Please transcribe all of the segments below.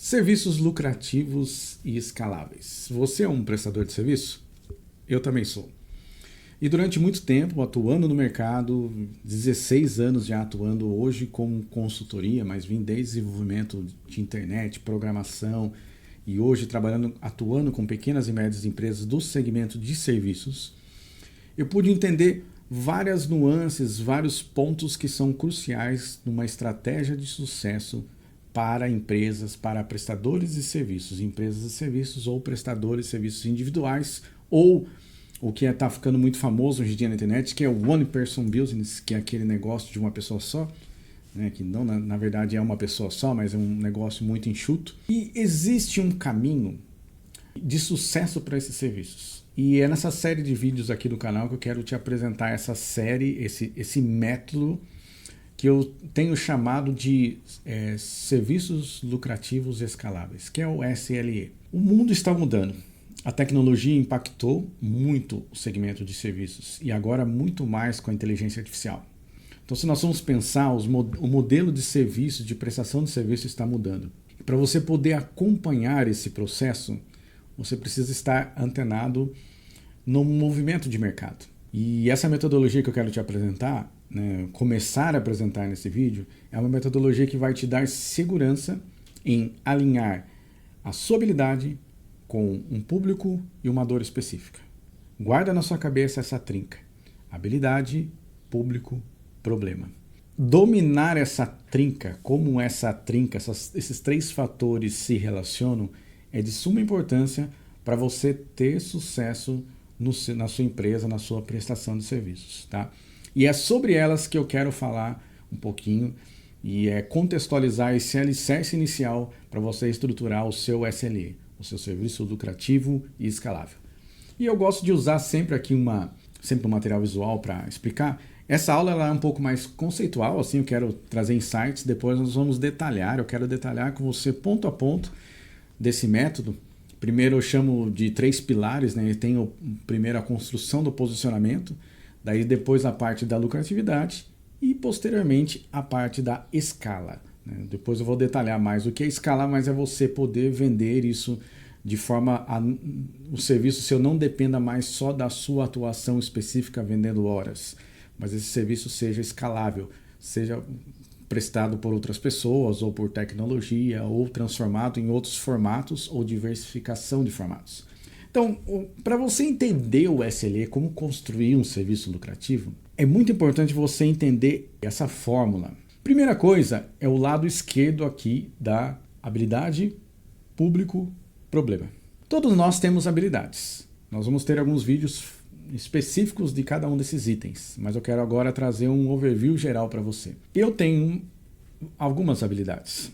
Serviços lucrativos e escaláveis. Você é um prestador de serviço? Eu também sou. E durante muito tempo atuando no mercado, 16 anos já atuando hoje como consultoria, mas vim desde desenvolvimento de internet, programação e hoje atuando com pequenas e médias empresas do segmento de serviços, eu pude entender várias nuances, vários pontos que são cruciais numa estratégia de sucesso para empresas, para prestadores de serviços, empresas de serviços ou prestadores de serviços individuais, ou o que está ficando muito famoso hoje em dia na internet, que é o One Person Business, que é aquele negócio de uma pessoa só, né, que não na verdade é uma pessoa só, mas é um negócio muito enxuto. E existe um caminho de sucesso para esses serviços. E é nessa série de vídeos aqui do canal que eu quero te apresentar essa série, esse método que eu tenho chamado de serviços lucrativos escaláveis, que é o SLE. O mundo está mudando. A tecnologia impactou muito o segmento de serviços e agora muito mais com a inteligência artificial. Então, se nós vamos pensar, o modelo de serviço, de prestação de serviço está mudando. E para você poder acompanhar esse processo, você precisa estar antenado no movimento de mercado. E essa metodologia que eu quero te apresentar, começar a apresentar nesse vídeo, é uma metodologia que vai te dar segurança em alinhar a sua habilidade com um público e uma dor específica. Guarda na sua cabeça essa trinca: habilidade, público, problema. Dominar essa trinca, como essa trinca, esses três fatores se relacionam, é de suma importância para você ter sucesso na sua empresa, na sua prestação de serviços, tá? E é sobre elas que eu quero falar um pouquinho e contextualizar esse alicerce inicial para você estruturar o seu SLE, o seu serviço lucrativo e escalável. E eu gosto de usar sempre aqui um material visual para explicar. Essa aula ela é um pouco mais conceitual, assim, eu quero trazer insights, depois nós vamos detalhar, eu quero detalhar com você ponto a ponto desse método. Primeiro eu chamo de 3 pilares, né? Tem primeiro a construção do posicionamento, daí depois a parte da lucratividade e posteriormente a parte da escala. Depois eu vou detalhar mais o que é escalar, mas é você poder vender isso de forma o serviço seu não dependa mais só da sua atuação específica vendendo horas, mas esse serviço seja escalável, seja prestado por outras pessoas ou por tecnologia ou transformado em outros formatos ou diversificação de formatos. Então, para você entender o SLE, como construir um serviço lucrativo, é muito importante você entender essa fórmula. Primeira coisa é o lado esquerdo aqui da habilidade, público, problema. Todos nós temos habilidades. Nós vamos ter alguns vídeos específicos de cada um desses itens, mas eu quero agora trazer um overview geral para você. Eu tenho algumas habilidades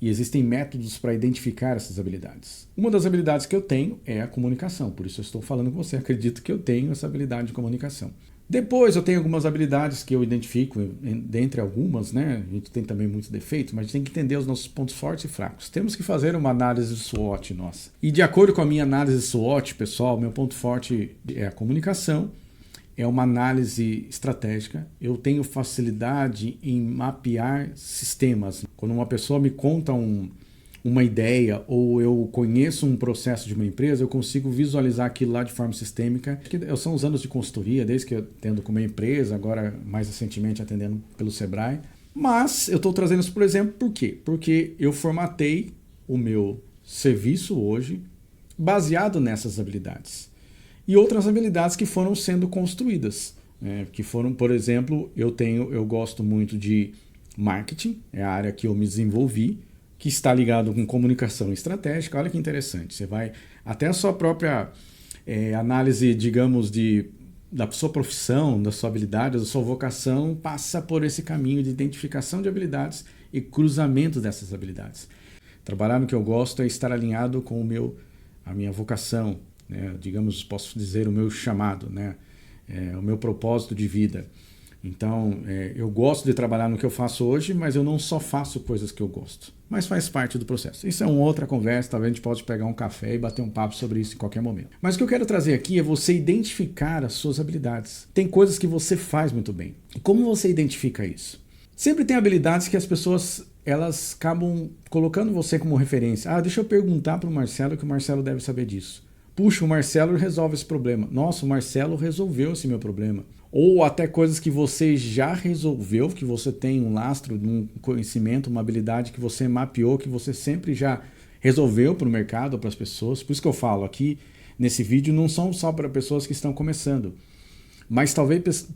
e existem métodos para identificar essas habilidades. Uma das habilidades que eu tenho é a comunicação, por isso eu estou falando com você, acredito que eu tenho essa habilidade de comunicação. Depois eu tenho algumas habilidades que eu identifico, dentre algumas, né? A gente tem também muitos defeitos, mas a gente tem que entender os nossos pontos fortes e fracos. Temos que fazer uma análise SWOT nossa. E de acordo com a minha análise SWOT, pessoal, meu ponto forte é a comunicação, é uma análise estratégica. Eu tenho facilidade em mapear sistemas. Quando uma pessoa me conta uma ideia ou eu conheço um processo de uma empresa, eu consigo visualizar aquilo lá de forma sistêmica. São os anos de consultoria, desde que eu atendo com uma empresa, agora mais recentemente atendendo pelo Sebrae. Mas eu estou trazendo isso, por exemplo, por quê? Porque eu formatei o meu serviço hoje baseado nessas habilidades. E outras habilidades que foram sendo construídas, que foram, por exemplo, eu gosto muito de marketing, é a área que eu me desenvolvi, que está ligado com comunicação estratégica. Olha que interessante, você vai até a sua própria análise, digamos, da sua profissão, da sua habilidade, da sua vocação, passa por esse caminho de identificação de habilidades e cruzamento dessas habilidades. Trabalhar no que eu gosto é estar alinhado com a minha vocação, digamos, posso dizer, o meu chamado, o meu propósito de vida. Então, eu gosto de trabalhar no que eu faço hoje, mas eu não só faço coisas que eu gosto, mas faz parte do processo. Isso é uma outra conversa, talvez a gente pode pegar um café e bater um papo sobre isso em qualquer momento. Mas o que eu quero trazer aqui é você identificar as suas habilidades. Tem coisas que você faz muito bem. E como você identifica isso? Sempre tem habilidades que as pessoas elas acabam colocando você como referência. Ah, deixa eu perguntar para o Marcelo que o Marcelo deve saber disso. Puxa, o Marcelo resolve esse problema. Nossa, o Marcelo resolveu esse meu problema. Ou até coisas que você já resolveu, que você tem um lastro, um conhecimento, uma habilidade que você mapeou, que você sempre já resolveu para o mercado, para as pessoas. Por isso que eu falo aqui, nesse vídeo, não são só para pessoas que estão começando, mas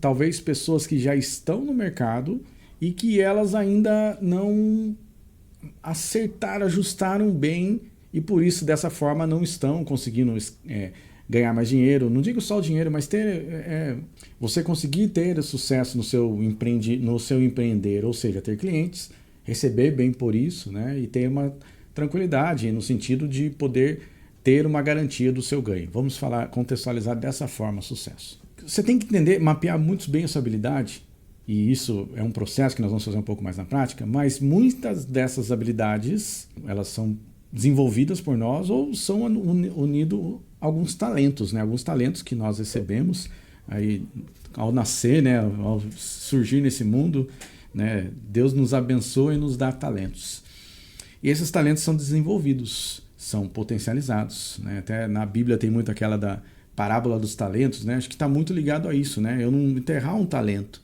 talvez pessoas que já estão no mercado e que elas ainda não acertaram, ajustaram bem e por isso dessa forma não estão conseguindo ganhar mais dinheiro. Não digo só o dinheiro, mas você conseguir ter sucesso no seu empreender, ou seja, ter clientes, receber bem por isso, né? E ter uma tranquilidade no sentido de poder ter uma garantia do seu ganho. Vamos contextualizar dessa forma sucesso. Você tem que entender, mapear muito bem a sua habilidade, e isso é um processo que nós vamos fazer um pouco mais na prática, mas muitas dessas habilidades, elas são desenvolvidas por nós ou são unidos alguns talentos, né? Alguns talentos que nós recebemos aí ao nascer, né? Ao surgir nesse mundo, né? Deus nos abençoa e nos dá talentos. E esses talentos são desenvolvidos, são potencializados, né? Até na Bíblia tem muito aquela da parábola dos talentos, né? Acho que está muito ligado a isso, né? Eu não enterrar um talento,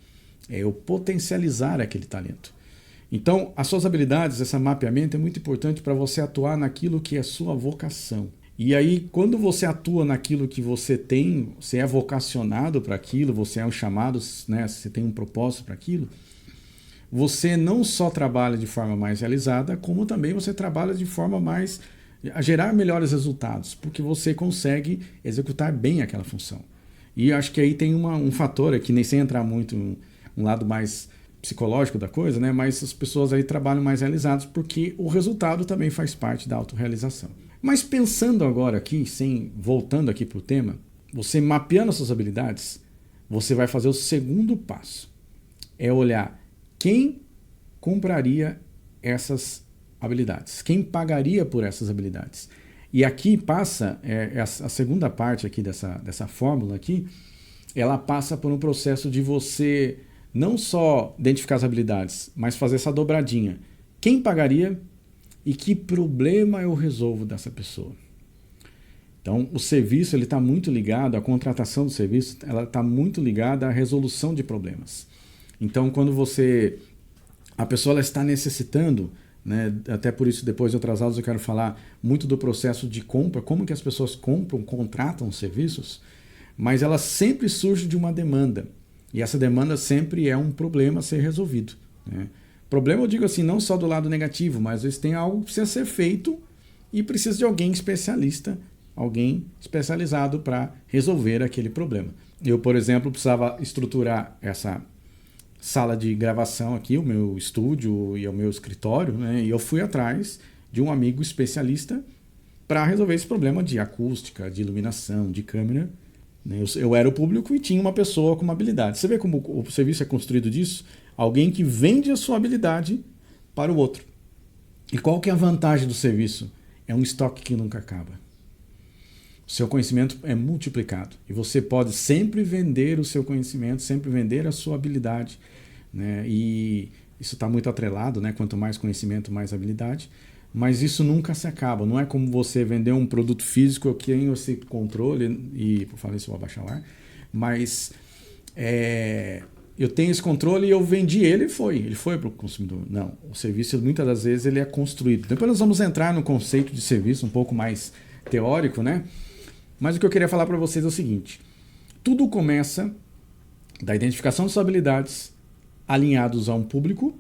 é eu potencializar aquele talento. Então, as suas habilidades, esse mapeamento é muito importante para você atuar naquilo que é sua vocação. E aí, quando você atua naquilo que você tem, você é vocacionado para aquilo, você é um chamado, né? Você tem um propósito para aquilo, você não só trabalha de forma mais realizada, como também você trabalha de forma mais a gerar melhores resultados, porque você consegue executar bem aquela função. E acho que aí tem um fator aqui, nem sem entrar muito um lado mais psicológico da coisa, né? Mas as pessoas aí trabalham mais realizadas porque o resultado também faz parte da autorrealização. Mas pensando agora aqui, voltando aqui para o tema, você mapeando as suas habilidades, você vai fazer o segundo passo. É olhar quem compraria essas habilidades, quem pagaria por essas habilidades. E aqui passa, a segunda parte aqui dessa fórmula aqui, ela passa por um processo de você não só identificar as habilidades, mas fazer essa dobradinha. Quem pagaria e que problema eu resolvo dessa pessoa? Então, o serviço está muito ligado, a contratação do serviço ela está muito ligada à resolução de problemas. Então, quando a pessoa ela está necessitando, né, até por isso depois de outras aulas eu quero falar muito do processo de compra, como que as pessoas contratam serviços, mas ela sempre surge de uma demanda. E essa demanda sempre é um problema a ser resolvido, né? Problema eu digo assim, não só do lado negativo, mas às vezes tem algo que precisa ser feito e precisa de alguém especialista, alguém especializado para resolver aquele problema. Eu, por exemplo, precisava estruturar essa sala de gravação aqui, o meu estúdio e o meu escritório, né? E eu fui atrás de um amigo especialista para resolver esse problema de acústica, de iluminação, de câmera. Eu era o público e tinha uma pessoa com uma habilidade. Você vê como o serviço é construído disso? Alguém que vende a sua habilidade para o outro. E qual que é a vantagem do serviço? É um estoque que nunca acaba. O seu conhecimento é multiplicado. E você pode sempre vender o seu conhecimento, sempre vender a sua habilidade, né? E isso está muito atrelado, né? Quanto mais conhecimento, mais habilidade. Mas isso nunca se acaba. Não é como você vender um produto físico, eu tenho esse controle, e por falar isso eu vou abaixar o ar, mas eu tenho esse controle e eu vendi ele e foi para o consumidor. Não, o serviço muitas das vezes ele é construído. Depois nós vamos entrar no conceito de serviço um pouco mais teórico, né? Mas o que eu queria falar para vocês é o seguinte: tudo começa da identificação de suas habilidades alinhados a um público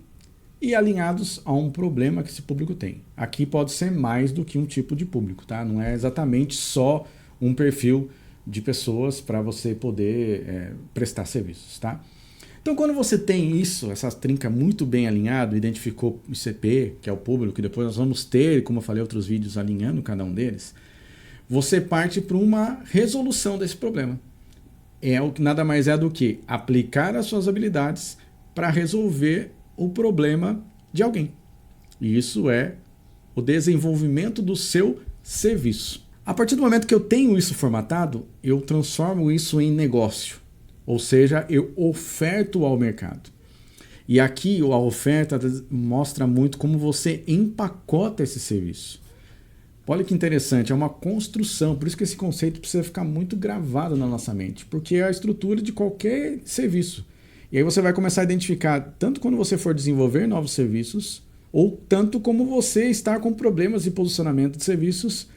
e alinhados a um problema que esse público tem. Aqui pode ser mais do que um tipo de público, tá? Não é exatamente só um perfil de pessoas para você poder prestar serviços, tá? Então, quando você tem isso, essa trinca muito bem alinhado, identificou o ICP, que é o público, que depois nós vamos ter, como eu falei, outros vídeos alinhando cada um deles, você parte para uma resolução desse problema. É o que nada mais é do que aplicar as suas habilidades para resolver o problema de alguém. E isso é o desenvolvimento do seu serviço. A partir do momento que eu tenho isso formatado, eu transformo isso em negócio. Ou seja, eu oferto ao mercado. E aqui a oferta mostra muito como você empacota esse serviço. Olha que interessante, é uma construção, por isso que esse conceito precisa ficar muito gravado na nossa mente, porque é a estrutura de qualquer serviço. E aí você vai começar a identificar, tanto quando você for desenvolver novos serviços, ou tanto como você está com problemas de posicionamento de serviços,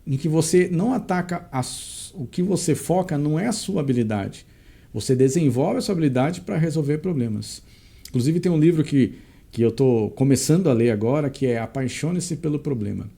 em que você não ataca, o que você foca não é a sua habilidade. Você desenvolve a sua habilidade para resolver problemas. Inclusive tem um livro que eu estou começando a ler agora, que é Apaixone-se pelo Problema,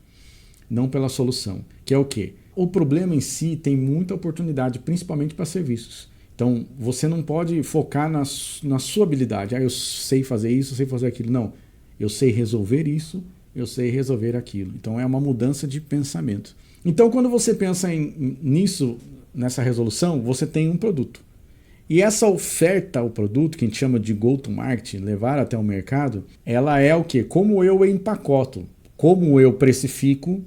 não pela solução. Que é o quê? O problema em si tem muita oportunidade, principalmente para serviços. Então, você não pode focar na sua habilidade. Eu sei fazer isso, eu sei fazer aquilo. Não, eu sei resolver isso, eu sei resolver aquilo. Então, é uma mudança de pensamento. Então, quando você pensa nisso, nessa resolução, você tem um produto. E essa oferta ao produto, que a gente chama de go-to-market, levar até o mercado, ela é o quê? Como eu empacoto, como eu precifico,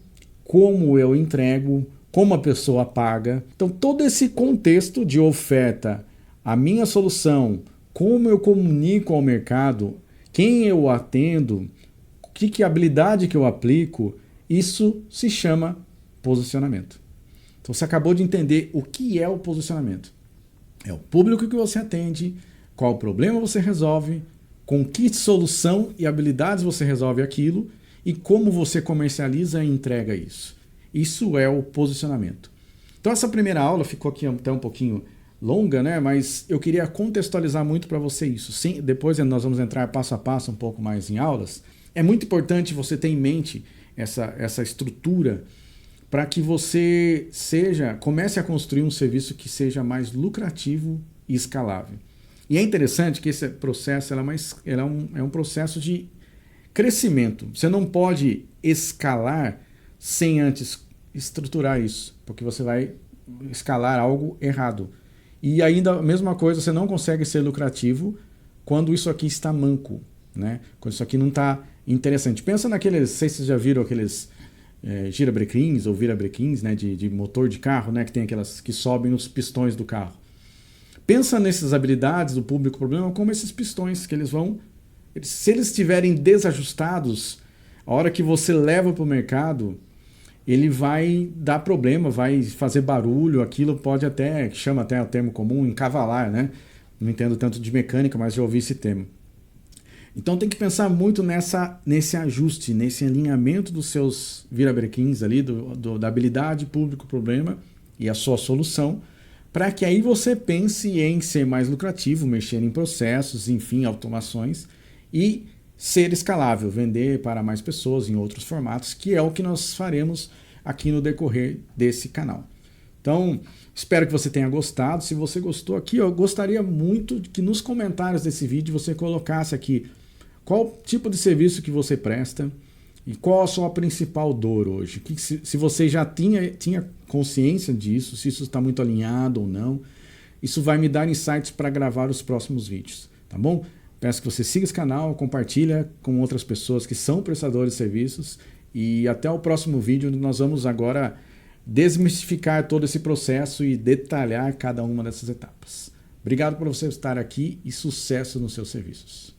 como eu entrego, como a pessoa paga. Então, todo esse contexto de oferta, a minha solução, como eu comunico ao mercado, quem eu atendo, que habilidade que eu aplico, isso se chama posicionamento. Então, você acabou de entender o que é o posicionamento. É o público que você atende, qual problema você resolve, com que solução e habilidades você resolve aquilo e como você comercializa e entrega isso. Isso é o posicionamento. Então essa primeira aula ficou aqui até um pouquinho longa, né? Mas eu queria contextualizar muito para você isso. Sim, depois nós vamos entrar passo a passo um pouco mais em aulas. É muito importante você ter em mente essa estrutura para que você comece a construir um serviço que seja mais lucrativo e escalável. E é interessante que esse processo é um processo de crescimento. Você não pode escalar sem antes estruturar isso, porque você vai escalar algo errado. E ainda a mesma coisa, você não consegue ser lucrativo quando isso aqui está manco, né? Quando isso aqui não está interessante. Pensa naqueles, não sei se vocês já viram aqueles girabrequins ou virabrequins, né, de motor de carro, né, que tem aquelas que sobem nos pistões do carro. Pensa nessas habilidades do público problema como esses pistões que se eles estiverem desajustados, a hora que você leva para o mercado, ele vai dar problema, vai fazer barulho, aquilo pode até, que chama até o termo comum, encavalar, né? Não entendo tanto de mecânica, mas já ouvi esse termo. Então tem que pensar muito nesse ajuste, nesse alinhamento dos seus virabrequins ali, da habilidade público-problema e a sua solução, para que aí você pense em ser mais lucrativo, mexer em processos, enfim, automações e ser escalável, vender para mais pessoas em outros formatos, que é o que nós faremos aqui no decorrer desse canal. Então, espero que você tenha gostado. Se você gostou aqui, eu gostaria muito que nos comentários desse vídeo você colocasse aqui qual tipo de serviço que você presta e qual a sua principal dor hoje. Se você já tinha consciência disso, se isso está muito alinhado ou não, isso vai me dar insights para gravar os próximos vídeos, tá bom? Peço que você siga esse canal, compartilha com outras pessoas que são prestadores de serviços e até o próximo vídeo, onde nós vamos agora desmistificar todo esse processo e detalhar cada uma dessas etapas. Obrigado por você estar aqui e sucesso nos seus serviços.